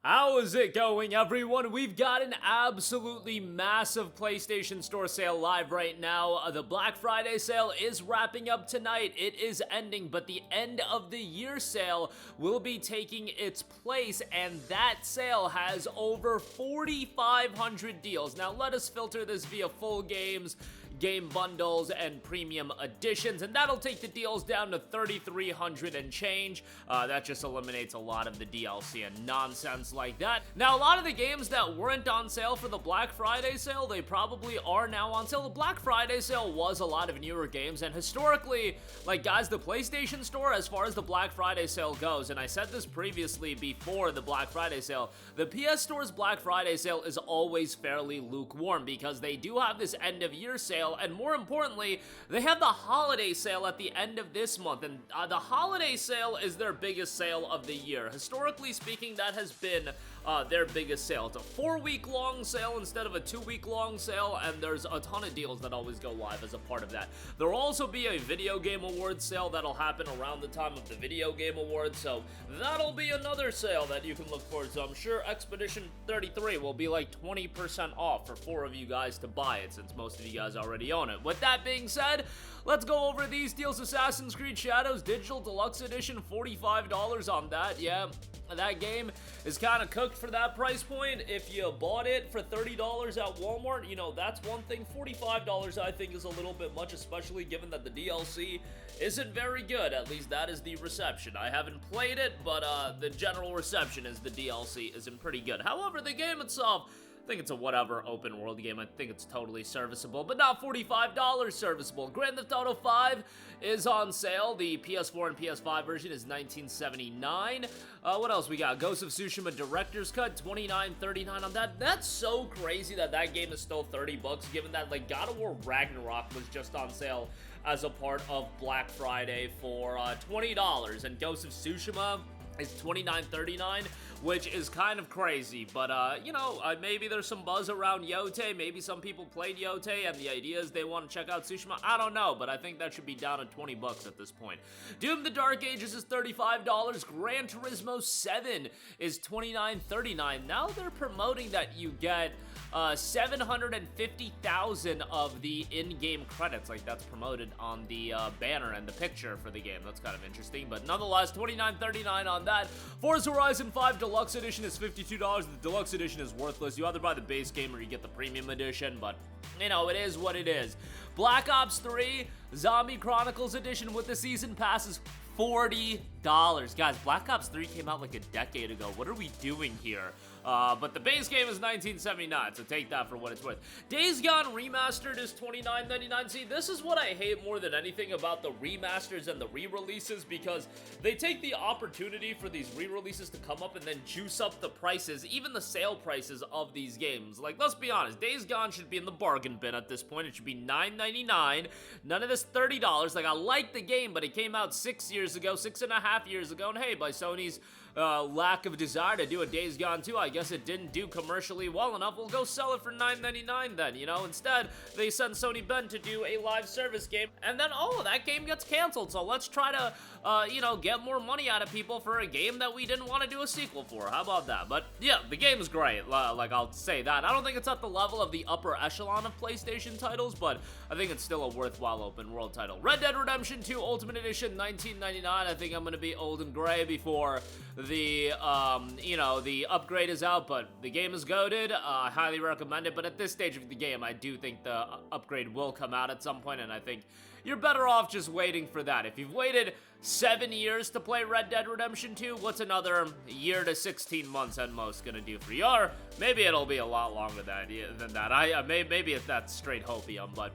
How is it going, everyone? We've got an absolutely massive PlayStation Store sale live right now. The Black Friday sale is wrapping up tonight. It is ending, but the end of the year sale will be taking its place, and that sale has over 4,500 deals. Now, let us filter this via full games, game bundles, and premium editions, and that'll take the deals down to 3,300 and change. That just eliminates a lot of the DLC and nonsense like that. Now, a lot of the games that weren't on sale for the Black Friday sale, they probably are now on sale. The Black Friday sale was a lot of newer games, and historically, like, guys, the PlayStation Store, as far as the Black Friday sale goes, and I said this previously before the Black Friday sale, the PS Store's Black Friday sale is always fairly lukewarm because they do have this end of year sale, and more importantly, they have the holiday sale at the end of this month, and the holiday sale is their biggest sale of the year. Historically speaking, that has been their biggest sale. It's a 4-week long sale instead of a 2-week long sale, and there's a ton of deals that always go live as a part of that. There will also be a video game awards sale that'll happen around the time of the video game awards, so that'll be another sale that you can look forward to. I'm sure Expedition 33 will be like 20% off for 4 of you guys to buy it, since most of you guys already own it. With that being said, let's go over these deals. Assassin's Creed Shadows Digital Deluxe Edition, $45 on that. Yeah, that game is kind of cooked for that price point. If you bought it for $30 at Walmart, you know, that's one thing. $45 I think is a little bit much, especially given that the DLC isn't very good. At least that is the reception. I haven't played it, but the general reception is the DLC isn't pretty good. However, the game itself, I think it's a whatever open world game. I think it's totally serviceable, but not $45 serviceable. Grand Theft Auto 5 is on sale. The PS4 and PS5 version is $19.79. What else we got? Ghost of Tsushima Director's Cut, $29.39 on that. That's so crazy that that game is still $30, given that, like, God of War Ragnarok was just on sale as a part of Black Friday for $20, and Ghost of Tsushima is $29.39, which is kind of crazy, but, you know, maybe there's some buzz around Yote, maybe some people played Yote, and the idea is they want to check out Tsushima, I don't know, but I think that should be down to $20 at this point. Doom the Dark Ages is $35, Gran Turismo 7 is $29.39, now they're promoting that you get 750,000 of the in-game credits, like that's promoted on the banner and the picture for the game. That's kind of interesting, but nonetheless, $29.39 on that. Forza Horizon 5 Deluxe Edition is $52. The Deluxe Edition is worthless. You either buy the base game or you get the Premium Edition, but, you know, it is what it is. Black Ops 3 Zombie Chronicles Edition with the Season Pass is $40. Guys, Black Ops 3 came out like a decade ago. What are we doing here? But the base game is $19.79, so take that for what it's worth. Days Gone Remastered is $29.99. See, this is what I hate more than anything about the remasters and the re-releases, because they take the opportunity for these re-releases to come up and then juice up the prices, even the sale prices of these games. Like, let's be honest, Days Gone should be in the bargain bin at this point. It should be $9.99. None of this $30. Like, I like the game, but it came out 6 years ago, 6.5 years ago, and hey, by Sony's lack of desire to do a Days Gone 2, I guess it didn't do commercially well enough. We'll go sell it for $9.99 then, you know? Instead, they send Sony Ben to do a live service game, and then, oh, that game gets canceled, so let's try to, you know, get more money out of people for a game that we didn't want to do a sequel for. How about that? But, yeah, the game is great, like, I'll say that. I don't think it's at the level of the upper echelon of PlayStation titles, but I think it's still a worthwhile open world title. Red Dead Redemption 2 Ultimate Edition, $19.99. I think I'm gonna be old and gray before the, you know, the upgrade is out, but the game is goated. I highly recommend it, but at this stage of the game, I do think the upgrade will come out at some point, and I think you're better off just waiting for that. If you've waited 7 years to play Red Dead Redemption 2, what's another year to 16 months at most gonna do for you? Or maybe it'll be a lot longer than that. Maybe that's straight hopium, but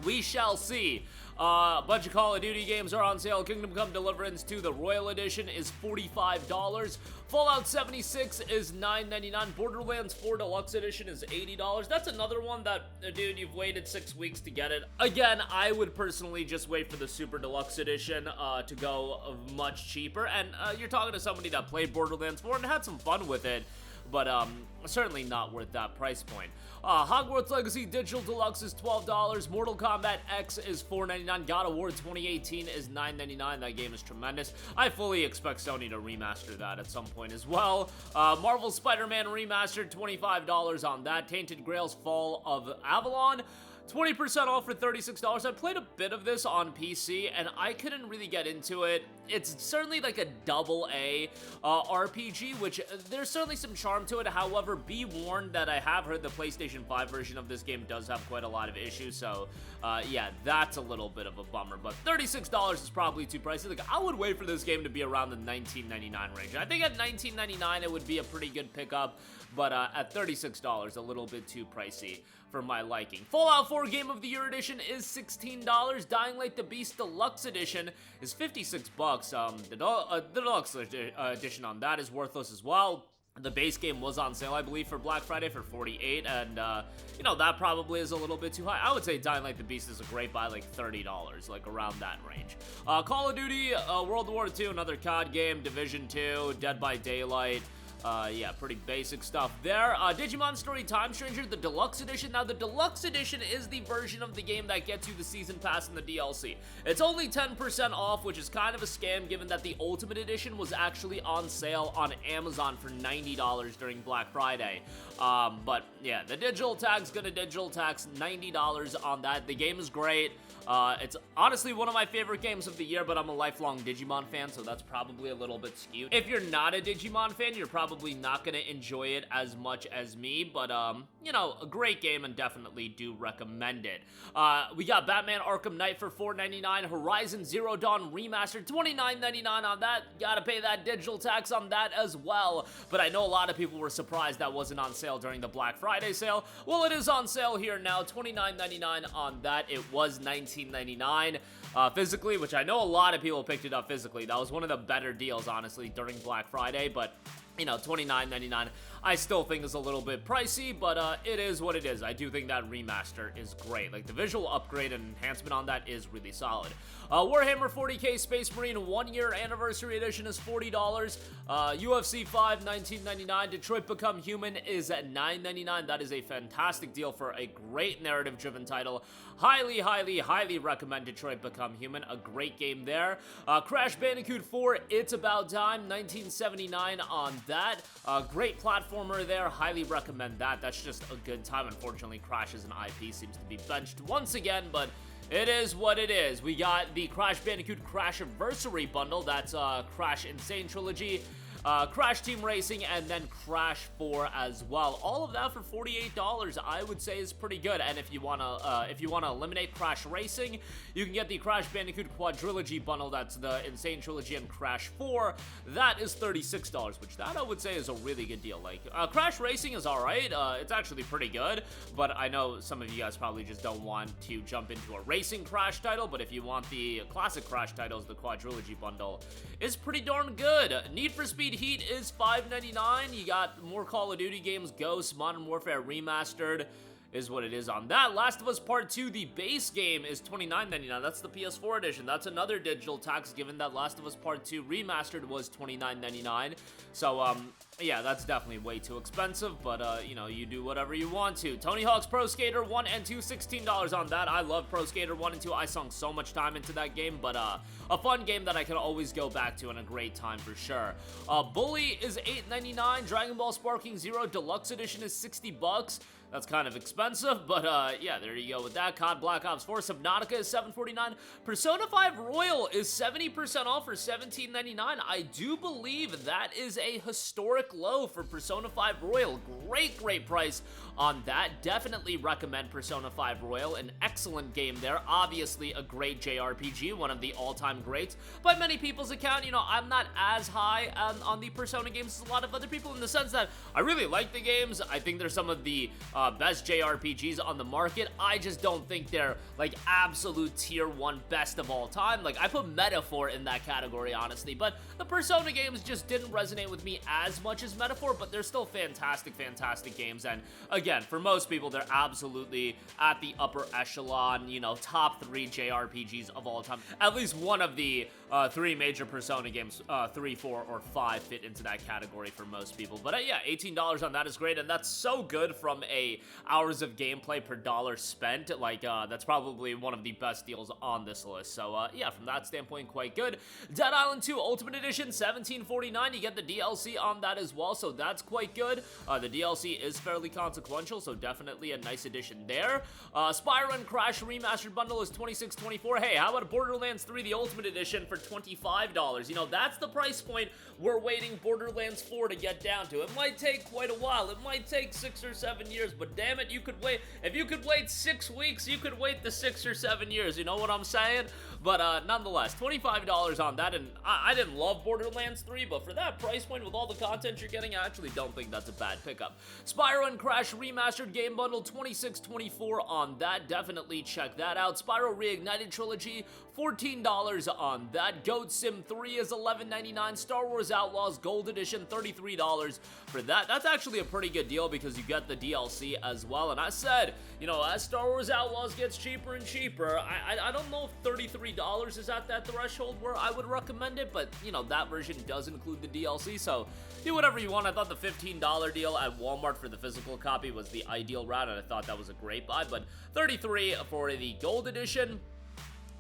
we shall see. A bunch of Call of Duty games are on sale. Kingdom Come Deliverance 2, the Royal Edition, is $45. Fallout 76 is $9.99. Borderlands 4 Deluxe Edition is $80. That's another one that, dude, you've waited 6 weeks to get it. Again, I would personally just wait for the Super Deluxe Edition to go much cheaper. And you're talking to somebody that played Borderlands 4 and had some fun with it. but certainly not worth that price point. Hogwarts Legacy Digital Deluxe is $12. Mortal Kombat X is $4.99. God of War 2018 is $9.99. That game is tremendous. I fully expect Sony to remaster that at some point as well. Marvel Spider-Man Remastered, $25 on that. Tainted Grail's Fall of Avalon, 20% off for $36. I played a bit of this on PC, and I couldn't really get into it. It's certainly like a AA RPG, which there's certainly some charm to it. However, be warned that I have heard the PlayStation 5 version of this game does have quite a lot of issues, so yeah, that's a little bit of a bummer. But $36 is probably too pricey. Like, I would wait for this game to be around the $19.99 range. I think at $19.99 it would be a pretty good pickup, but at $36, a little bit too pricey for my liking. Fallout 4 Game of the Year Edition is $16. Dying Light the Beast Deluxe Edition is $56. The Deluxe Edition on that is worthless as well. The base game was on sale, I believe, for Black Friday for $48, and, you know, that probably is a little bit too high. I would say Dying Light the Beast is a great buy, like $30, like around that range. Call of Duty, World War II, another COD game, Division 2, Dead by Daylight. Yeah, pretty basic stuff there. Digimon Story Time Stranger, the Deluxe Edition. Now, the Deluxe Edition is the version of the game that gets you the Season Pass and the DLC. It's only 10% off, which is kind of a scam given that the Ultimate Edition was actually on sale on Amazon for $90 during Black Friday. But, yeah, the digital tag's gonna digital tax $90 on that. The game is great. It's honestly one of my favorite games of the year, but I'm a lifelong Digimon fan, so that's probably a little bit skewed. If you're not a Digimon fan, you're probably not going to enjoy it as much as me, but, you know, a great game and definitely do recommend it. We got Batman Arkham Knight for $4.99, Horizon Zero Dawn Remastered, $29.99 on that. Gotta pay that digital tax on that as well, but I know a lot of people were surprised that wasn't on sale during the Black Friday sale. Well, it is on sale here now, $29.99 on that. It was $19.99 physically, which I know a lot of people picked it up physically. That was one of the better deals, honestly, during Black Friday, but you know, $29.99 I still think is a little bit pricey, but it is what it is. I do think that remaster is great. Like, the visual upgrade and enhancement on that is really solid. Warhammer 40k Space Marine 1-year anniversary edition is $40. UFC 5 $19.99. Detroit Become Human is at $9.99. That is a fantastic deal for a great narrative-driven title. Highly, highly, highly recommend Detroit Become Human. A great game there. Crash Bandicoot 4 It's About Time, $19.79 on that. Great platformer there. Highly recommend that. That's just a good time. Unfortunately, Crash as an IP seems to be benched once again, but it is what it is. We got the Crash Bandicoot Crashiversary bundle. That's Crash Insane Trilogy, Crash Team Racing, and then Crash 4 as well. All of that for $48, I would say, is pretty good. And if you wanna eliminate Crash Racing, you can get the Crash Bandicoot Quadrilogy bundle. That's the Insane Trilogy and Crash 4. That is $36, which that I would say is a really good deal. Like, Crash Racing is all right. It's actually pretty good, but I know some of you guys probably just don't want to jump into a racing Crash title. But if you want the classic Crash titles, the Quadrilogy bundle is pretty darn good. Need for Speed Heat is $5.99. You got more Call of Duty games, Ghosts, Modern Warfare Remastered is what it is on that. Last of Us Part 2, the base game, is $29.99. That's the PS4 edition. That's another digital tax, given that Last of Us Part 2 Remastered was $29.99. So, yeah, that's definitely way too expensive, but, you know, you do whatever you want to. Tony Hawk's Pro Skater 1 and 2, $16 on that. I love Pro Skater 1 and 2. I sunk so much time into that game, but, a fun game that I can always go back to and a great time for sure. Bully is $8.99. Dragon Ball Sparking Zero Deluxe Edition is $60. That's kind of expensive, but yeah, there you go with that. COD Black Ops 4 Subnautica is $7.49. Persona 5 Royal is 70% off for $17.99. I do believe that is a historic low for Persona 5 Royal. Great price on that. Definitely recommend Persona 5 Royal. An excellent game there. Obviously a great JRPG, one of the all-time greats. By many people's account, you know, I'm not as high on the Persona games as a lot of other people, in the sense that I really like the games. I think they're some of the best JRPGs on the market. I just don't think they're like absolute tier 1 best of all time. Like, I put Metaphor in that category, honestly, but the Persona games just didn't resonate with me as much as Metaphor, but they're still fantastic games. And again, for most people, they're absolutely at the upper echelon, you know, top 3 JRPGs of all time. At least one of the 3 major Persona games, 3, 4, or 5 fit into that category for most people. But yeah, $18 on that is great, and that's so good from a hours of gameplay per dollar spent. Like, that's probably one of the best deals on this list. So yeah, from that standpoint, quite good. Dead Island 2 Ultimate Edition, $17.49. You get the DLC on that as well, so that's quite good. The DLC is fairly consequential, so definitely a nice addition there. Spyro and Crash Remastered Bundle is $26.24. Hey, how about Borderlands 3 the Ultimate Edition for $25? You know, that's the price point we're waiting Borderlands 4 to get down to. It might take quite a while. It might take 6 or 7 years, but damn it, you could wait. If you could wait 6 weeks, you could wait the 6 or 7 years. You know what I'm saying? But nonetheless, $25 on that, and I didn't love Borderlands 3, but for that price point with all the content you're getting, I actually don't think that's a bad pickup. Spyro and Crash Remastered Game Bundle, $26.24 on that. Definitely check that out. Spyro Reignited Trilogy, $14 on that. Goat Sim 3 is $11.99. Star Wars Outlaws Gold Edition, $33 for that. That's actually a pretty good deal because you get the DLC as well. And I said, you know, as Star Wars Outlaws gets cheaper and cheaper, I don't know if $33 is at that threshold where I would recommend it, but, you know, that version does include the DLC, so do whatever you want. I thought the $15 deal at Walmart for the physical copy was the ideal route, and I thought that was a great buy, but $33 for the Gold Edition.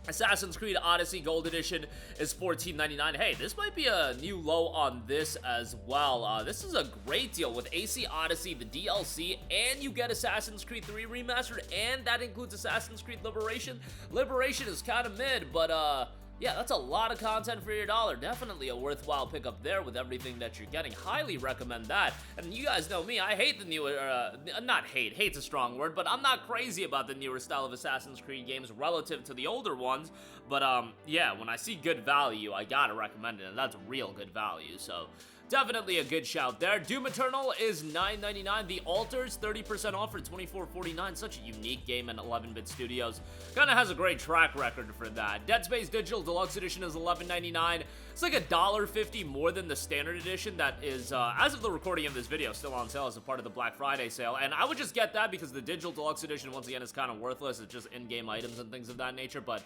Assassin's Creed Odyssey Gold Edition is $14.99. Hey, this might be a new low on this as well. This is a great deal with AC Odyssey, the DLC, and you get Assassin's Creed 3 Remastered, and that includes Assassin's Creed Liberation. Liberation is kind of mid, but yeah, that's a lot of content for your dollar. Definitely a worthwhile pickup there with everything that you're getting. Highly recommend that. And you guys know me, I hate the newer, not hate, hate's a strong word, but I'm not crazy about the newer style of Assassin's Creed games relative to the older ones. But yeah, when I see good value, I gotta recommend it, and that's real good value, so definitely a good shout there. Doom Eternal is $9.99. The Alters, 30% off for $24.49. Such a unique game in 11-bit studios. Kind of has a great track record for that. Dead Space Digital Deluxe Edition is $11.99. It's like $1.50 more than the standard edition that is, as of the recording of this video, still on sale as a part of the Black Friday sale. And I would just get that because the Digital Deluxe Edition, once again, is kind of worthless. It's just in-game items and things of that nature, but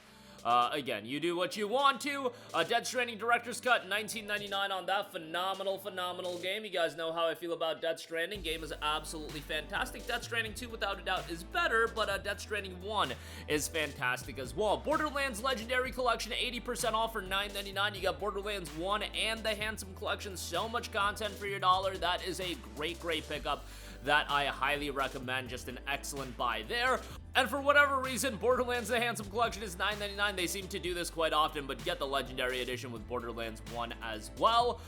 again, you do what you want to. Dead Stranding Director's Cut, $19.99 on that. Phenomenal game. You guys know how I feel about Dead Stranding. Game is absolutely fantastic. Dead Stranding 2, without a doubt, is better, but Dead Stranding 1 is fantastic as well. Borderlands Legendary Collection, 80% off for $9.99. You got Borderlands 1 and the Handsome Collection. So much content for your dollar. That is a great pickup that I highly recommend. Just an excellent buy there. And for whatever reason, Borderlands The Handsome Collection is $9.99. They seem to do this quite often, but get the Legendary Edition with Borderlands 1 as well.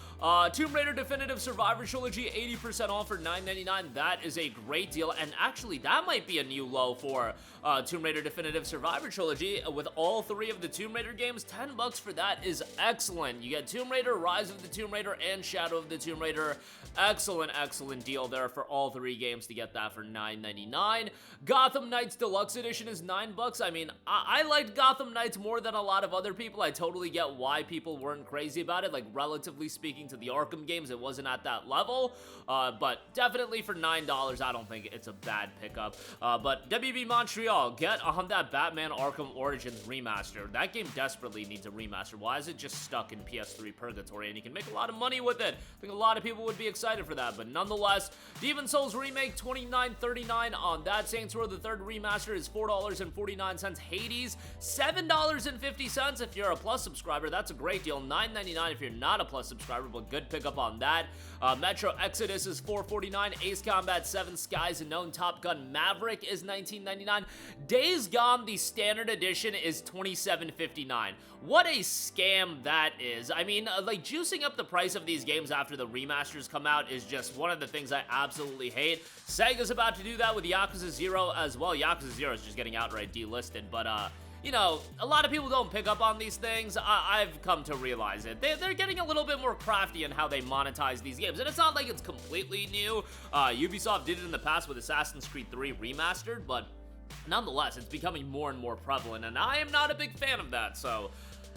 Tomb Raider Definitive Survivor Trilogy, 80% off for $9.99. That is a great deal, and actually, that might be a new low for Tomb Raider Definitive Survivor Trilogy. With all 3 of the Tomb Raider games, $10 for that is excellent. You get Tomb Raider, Rise of the Tomb Raider, and Shadow of the Tomb Raider. Excellent deal there for all 3 games to get that for $9.99. Gotham Knights Deluxe Edition is $9. I mean, I liked Gotham Knights more than a lot of other people. I totally get why people weren't crazy about it. Like, relatively speaking to the Arkham games, it wasn't at that level. But definitely for $9, I don't think it's a bad pickup. But WB Montreal, get on that Batman Arkham Origins remaster. That game desperately needs a remaster. Why is it just stuck in PS3 purgatory? And you can make a lot of money with it. I think a lot of people would be excited for that. But nonetheless, Demon Souls Remake, $29.39 on that. Saints Row the Third Remaster is $4.49. Hades, $7.50 if you're a Plus subscriber. That's a great deal. $9.99 if you're not a Plus subscriber, but good pickup on that. Metro Exodus is $4.49. Ace Combat 7 Skies Unknown. Top Gun Maverick is $19.99. Days Gone, the standard edition, is $27.59. What a scam that is. I mean, like, juicing up the price of these games after the remasters come out is just one of the things I absolutely hate. Sega's about to do that with Yakuza 0 as well. Yakuza 0 is just getting outright delisted, but you know, a lot of people don't pick up on these things. I've come to realize it. They're getting a little bit more crafty in how they monetize these games, and it's not like it's completely new. Ubisoft did it in the past with Assassin's Creed 3 Remastered, but nonetheless, it's becoming more and more prevalent, and I am not a big fan of that, so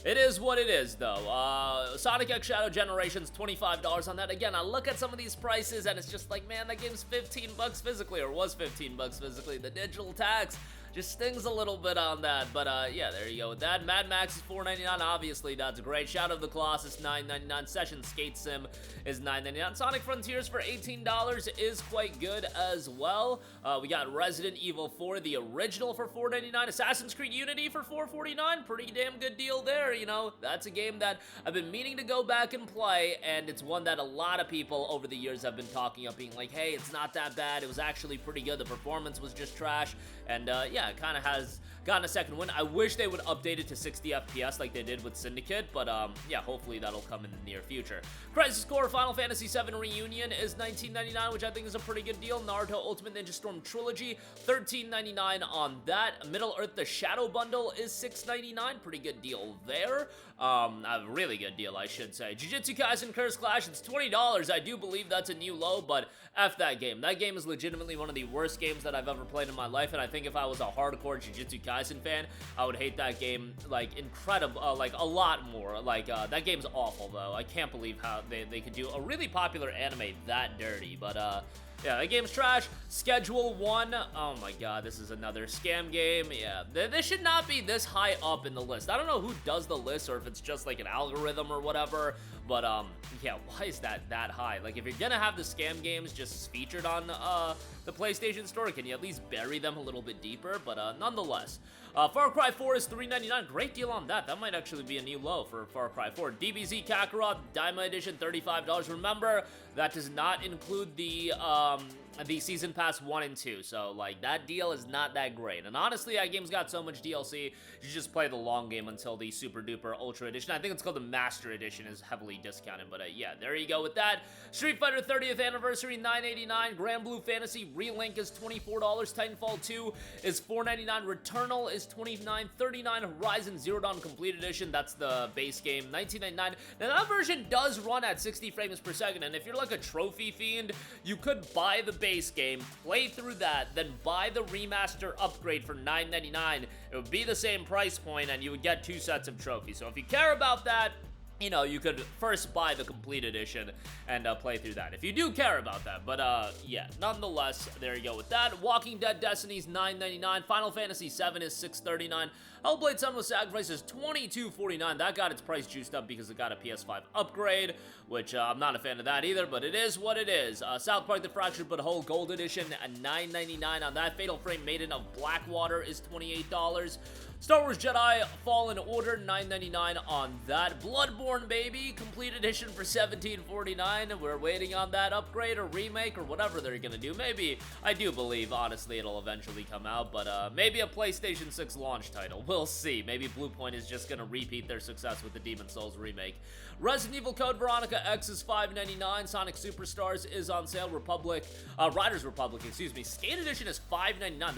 it is what it is, though. Sonic X Shadow Generations, $25 on that. Again, I look at some of these prices, and it's just like, man, that game's $15 physically, or was $15 physically. The digital tax, just stings a little bit on that. But yeah, there you go with that. Mad Max is $4.99. Obviously, that's great. Shadow of the Colossus $9.99. Session Skate Sim is $9.99. Sonic Frontiers for $18 is quite good as well. We got Resident Evil 4, the original, for $4.99. Assassin's Creed Unity for $4.49. Pretty damn good deal there, you know. That's a game that I've been meaning to go back and play, and it's one that a lot of people over the years have been talking up, being like, hey, it's not that bad. It was actually pretty good. The performance was just trash, and yeah, it kind of has gotten a second win. I wish they would update it to 60 FPS like they did with Syndicate, but yeah, hopefully that'll come in the near future. Crisis Core Final Fantasy VII Reunion is $19.99, which I think is a pretty good deal. Naruto Ultimate Ninja Storm Trilogy, $13.99 on that. Middle Earth The Shadow Bundle is $6.99, pretty good deal there. A really good deal, I should say. Jujutsu Kaisen Curse Clash, it's $20. I do believe that's a new low, but F that game. That game is legitimately one of the worst games that I've ever played in my life, and I think if I was a hardcore Jujutsu Kaisen fan, I would hate that game, like, incredible, like, a lot more. Like, that game's awful, though. I can't believe how they could do a really popular anime that dirty, but, yeah, that game's trash. Schedule 1. Oh my god, this is another scam game. Yeah, this should not be this high up in the list. I don't know who does the list or if it's just like an algorithm or whatever, but yeah, why is that high? Like, if you're gonna have the scam games just featured on the PlayStation Store, can you at least bury them a little bit deeper? But nonetheless, Far Cry 4 is $3.99. Great deal on that. That might actually be a new low for Far Cry 4. DBZ Kakarot Diamond Edition, $35. Remember, that does not include the Season Pass 1 and 2, so, like, that deal is not that great. And honestly, that game's got so much DLC, you just play the long game until the Super Duper Ultra Edition. I think it's called the Master Edition, is heavily discounted, but yeah, there you go with that. Street Fighter 30th Anniversary, $9.89. Grand Blue Fantasy Relink is $24. Titanfall 2 is $4.99. Returnal is $29.39. Horizon Zero Dawn Complete Edition, that's the base game, $19.99. Now, that version does run at 60 frames per second, and if you're like a trophy fiend, you could buy the base game, play through that, then buy the remaster upgrade for $9.99. It would be the same price point, and you would get 2 sets of trophies. So if you care about that, you know, you could first buy the complete edition and play through that if you do care about that. But yeah, nonetheless, there you go with that. Walking Dead Destiny's $9.99. Final Fantasy VII is $6.39. Hellblade: Senua's Sacrifice is $22.49. That got its price juiced up because it got a PS5 upgrade, which I'm not a fan of that either, but it is what it is. South Park: The Fractured But Whole Gold Edition at $9.99 on that. Fatal Frame Maiden of Blackwater is $28. Star Wars Jedi Fallen Order, $9.99 on that. Bloodborne, baby, complete edition for $17.49. We're waiting on that upgrade or remake or whatever they're gonna do. Maybe, I do believe, honestly, it'll eventually come out, but maybe a PlayStation 6 launch title. We'll see. Maybe Bluepoint is just gonna repeat their success with the Demon's Souls remake. Resident Evil Code Veronica X is $5.99. Sonic Superstars is on sale. Riders Republic, excuse me. Skate Edition is $5.99.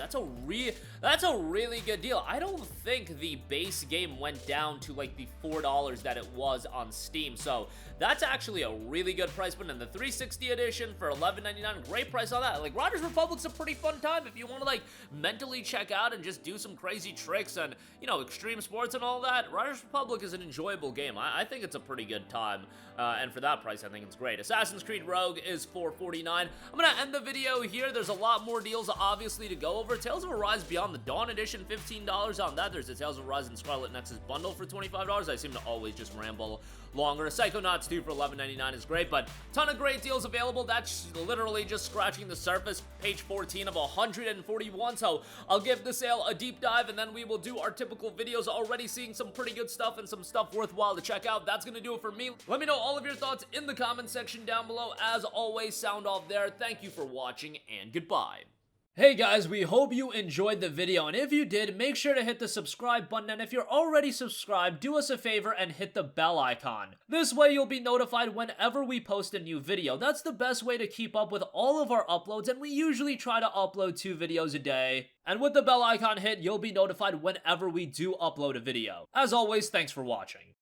That's a really good deal. I don't think the base game went down to like the $4 that it was on Steam, so that's actually a really good price point. And the 360 edition for $11.99, great price on that. Like, Riders Republic's a pretty fun time if you want to like mentally check out and just do some crazy tricks and, you know, extreme sports and all that. Riders Republic is an enjoyable game. I think it's a pretty good time, and for that price, I think it's great. Assassin's Creed Rogue is $4.49. I'm gonna end the video here. There's a lot more deals, obviously, to go over. Tales of Arise Beyond the Dawn edition, $15 on that. There's a Tales of Arise and Scarlet Nexus bundle for $25. I seem to always just ramble longer. Psychonauts 2 for $11.99 is great, but ton of great deals available. That's literally just scratching the surface. Page 14 of 141, so I'll give the sale a deep dive, and then we will do our typical videos. Already seeing some pretty good stuff and some stuff worthwhile to check out. That's gonna do it for me. Let me know all of your thoughts in the comment section down below. As always, sound off there. Thank you for watching, and goodbye. Hey guys, we hope you enjoyed the video, and if you did, make sure to hit the subscribe button, and if you're already subscribed, do us a favor and hit the bell icon. This way you'll be notified whenever we post a new video. That's the best way to keep up with all of our uploads, and we usually try to upload 2 videos a day. And with the bell icon hit, you'll be notified whenever we do upload a video. As always, thanks for watching.